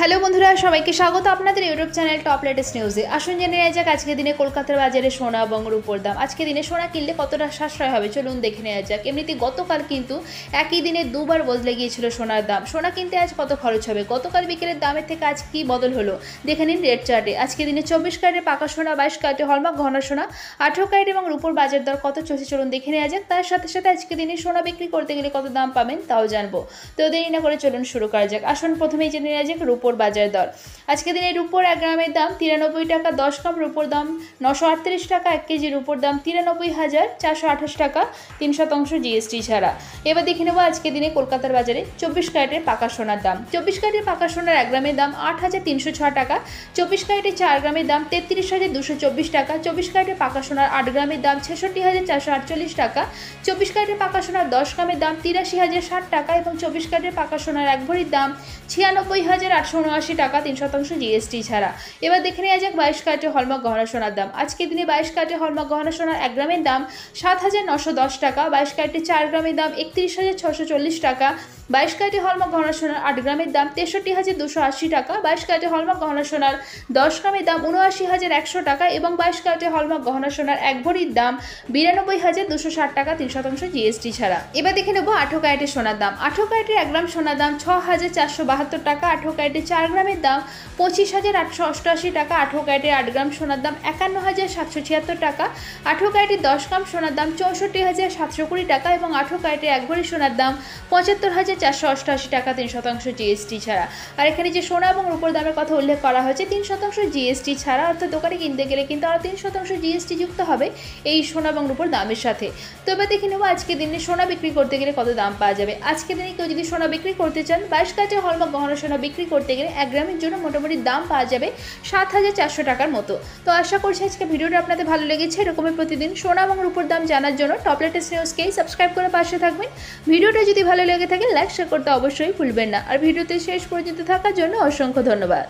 Hello বন্ধুরা, সবাইকে স্বাগত আপনাদের ইউটিউব চ্যানেল টপ লেটেস্ট নিউজে। আসুন জেনে নেওয়া যাক আজকে দিনে কলকাতার বাজারে সোনা এবং রূপোর দাম। আজকে দিনে সোনা কিনলে কতটা সাশ্রয় হবে চলুন দেখে নেওয়া যাক। এমনিতে গতকাল কিন্তু একই দিনে দুবার বদলে গিয়েছিল সোনার দাম। সোনা কিনতে আজ কত খরচ হবে, গতকাল বিকেলের দামের থেকে আজ কি বদল হলো দেখে নিন রেট চার্টে। আজকে দিনে 24 ক্যারেটের পাকা সোনা, 22 ক্যারেটে হলমার্ক ঘন সোনা, 18 ক্যারেট এবং রূপোর বাজার দর কত চলছে চলুন দেখে নেওয়া যাক। তার সাথে সাথে আজকে দিনে সোনা বিক্রি করতে গেলে কত দাম পাবেন তাও জানবো। তো দেরি না করে চলুন শুরু করা যাক। আসুন প্রথমেই জেনে নেওয়া যাক রূপোর বাজার দর। আজকে দিনে রূপোর 1 গ্রামের দাম 93 টাকা, 10 গ্রাম রূপোর দাম 938 টাকা, 1 কেজি রূপোর দাম 93,428 টাকা, 3% জিএসটি ছাড়া। এবার দেখে নেব আজকে দিনে কলকাতার বাজারে 24 ক্যারেটের পাকা সোনার দাম। 24 ক্যারেটের পাকা সোনার 1 গ্রামের দাম 8,306 টাকা, 24 ক্যারেটের 4 গ্রামের দাম 33,224 টাকা, 24 ক্যারেটের পাকা সোনার 8 গ্রামের দাম 66,448 টাকা, 24 ক্যারেটের পাকা সোনার 10 গ্রামের দাম 83,060 টাকা এবং 24 ক্যারেটের পাকা সোনার 1 ভরির দাম 96,879 টাকা, 3% জিএসটি ছাড়া। এবার দেখে নেওয়া যাক 22 ক্যারেটের হলমার্ক গহনা সোনার দাম। আজকে দিনে 22 ক্যারেটের হলমার্ক গহনা সোনার 1 গ্রামের দাম 7,910 টাকা, 22 ক্যারেটের 4 গ্রামের দাম 31,640 টাকা, 22 ক্যারেটের হলমার্ক গহনা সোনার 8 গ্রামের দাম 63,280 টাকা, 22 ক্যারেটের হলমার্ক গহনা সোনার 10 গ্রামের দাম 79,100 টাকা এবং 22 ক্যারেটের হলমার্ক গহনা সোনার 1 ভরির দাম 92,260 টাকা, 3% জিএসটি ছাড়া। এবার দেখে নেব 18 ক্যারেটের সোনার দাম। 18 ক্যারেটের 1 গ্রাম সোনার দাম 6,472 টাকা, 18 ক্যারেটের 4 গ্রামের দাম 25,888 টাকা, 18 ক্যারেটের 8 গ্রাম সোনার দাম 51,776 টাকা, 18 ক্যারেটের 10 গ্রাম সোনার দাম 64,720 টাকা এবং 18 ক্যারেটের 1 ভরি সোনার দাম 75,488 টাকা, 3% জিএসটি ছাড়া। আর এখানে যে সোনা এবং রূপোর দামের কথা উল্লেখ করা হয়েছে 3% জিএসটি ছাড়া, অর্থাৎ দোকানে কিনতে গেলে কিন্তু আরও 3% জিএসটি যুক্ত হবে এই সোনা এবং রূপোর দামের সাথে। তো এবার দেখে নেব আজকে দিনে সোনা বিক্রি করতে গেলে কত দাম পাওয়া যাবে। আজকে দিনে কেউ যদি সোনা বিক্রি করতে চান 22 ক্যারেটের হলমার্ক গহনা সোনা বিক্রি করতে গেলে 1 গ্রামের জন্য মোটামুটি দাম পাওয়া যাবে 7,400 টাকার মতো। তো আশা করছি আজকে ভিডিওটা আপনাদের ভালো লেগেছে। এরকমই প্রতিদিন সোনা এবং রূপোর দাম জানার জন্য টপ লেটেস্ট নিউজকেই সাবস্ক্রাইব করে পাশে থাকবেন। ভিডিওটা যদি ভালো লেগে থাকে লাইক শেয়ার করতে অবশ্যই ভুলবেন না। আর ভিডিওতে শেষ পর্যন্ত থাকার জন্য অসংখ্য ধন্যবাদ।